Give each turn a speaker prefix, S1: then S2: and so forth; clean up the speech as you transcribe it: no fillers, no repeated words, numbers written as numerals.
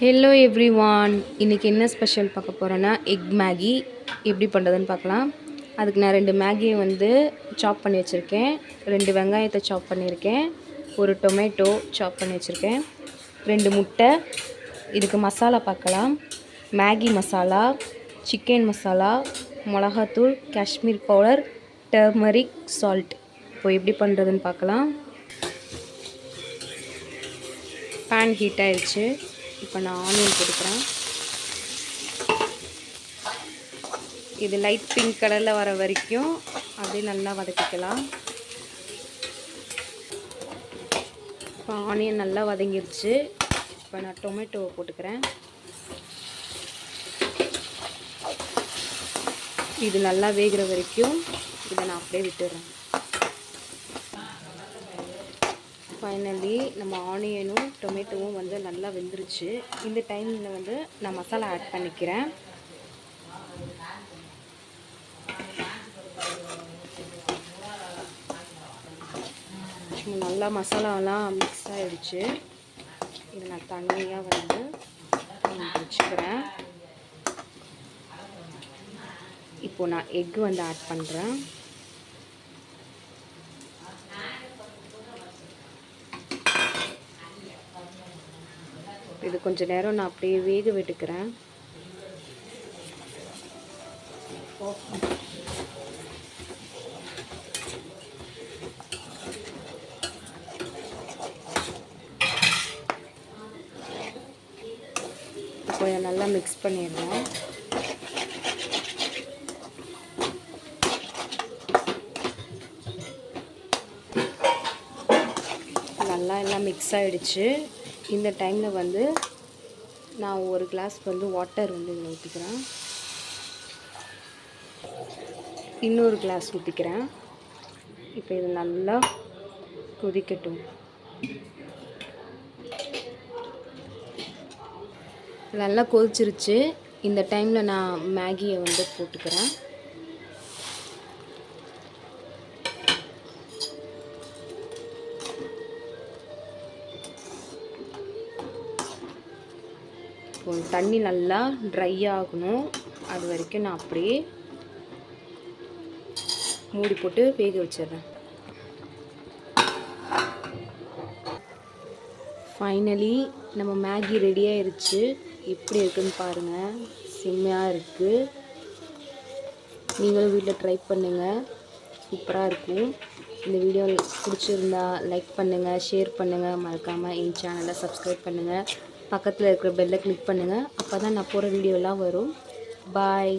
S1: Hello everyone, இன்றைக்கி என்ன special பார்க்க போகிறோன்னா எக் மேகி எப்படி பண்ணுறதுன்னு பார்க்கலாம். அதுக்கு நான் 2 மேகியை சாப் பண்ணி வச்சுருக்கேன், 2 வெங்காயத்தை சாப் பண்ணியிருக்கேன், ஒரு டொமேட்டோ சாப் பண்ணி வச்சுருக்கேன், 2 முட்டை. இதுக்கு மசாலா பார்க்கலாம். மேகி மசாலா, சிக்கன் மசாலா, மிளகாத்தூள், காஷ்மீர் பவுடர், டர்மரிக், சால்ட். இப்போ எப்படி பண்ணுறதுன்னு பார்க்கலாம். பேன் ஹீட் ஆயிடுச்சு. இப்போ நான் ஆனியன் போட்டுக்கிறேன். இது லைட் பிங்க் கலரில் வர வரைக்கும் அப்படியே நல்லா வதக்கிக்கலாம். இப்போ ஆனியன் நல்லா வதங்கிருச்சு. இப்போ நான் டொமேட்டோவை போட்டுக்கிறேன். இது நல்லா வேகிற வரைக்கும் இதை நான் அப்படியே விட்டுடுறேன். ஃபைனலி நம்ம ஆனியனும் டொமேட்டோவும் நல்லா வெந்துருச்சு. இந்த டைமில் நான் மசாலா ஆட் பண்ணிக்கிறேன். நல்லா மசாலாலாம் மிக்ஸ் ஆகிடுச்சு. இதை நான் தண்ணியாக வச்சுக்கிறேன். இப்போது நான் எக் ஆட் பண்ணுறேன். இது கொஞ்சம் நேரம் நான் அப்படியே வேக விட்டுக்கிறேன். இப்போ நல்லா மிக்ஸ் பண்ணிடுறேன். நல்லா எல்லாம் மிக்ஸ் ஆகிடுச்சு. இந்த டைமில் நான் ஒரு கிளாஸ் வாட்டர் இதில் ஊற்றிக்கிறேன். இன்னொரு கிளாஸ் ஊற்றிக்கிறேன். இப்போ இது நல்லா கொதிக்கட்டும். நல்லா கொதிச்சிருச்சு. இந்த டைமில் நான் மேகியை போட்டுக்கிறேன். தண்ணி நல்லா ட்ரை ஆகணும். அது வரைக்கும் நான் அப்படியே மூடி போட்டு வேக வச்சிடுறேன். ஃபைனலி நம்ம மேகி ரெடி ஆயிடுச்சு. எப்படி இருக்குன்னு பாருங்கள், செம்மையாக இருக்குது. நீங்களும் வீட்டில் ட்ரை பண்ணுங்கள், சூப்பராக இருக்கும். இந்த வீடியோ பிடிச்சிருந்தா லைக் பண்ணுங்கள், ஷேர் பண்ணுங்கள், மறக்காமல் என் சேனலை சப்ஸ்கிரைப் பண்ணுங்கள். பக்கத்தில் இருக்கிற பெல்லை கிளிக் பண்ணுங்கள். அப்போ தான் நான் போகிற வீடியோலாம் வரும். பாய்.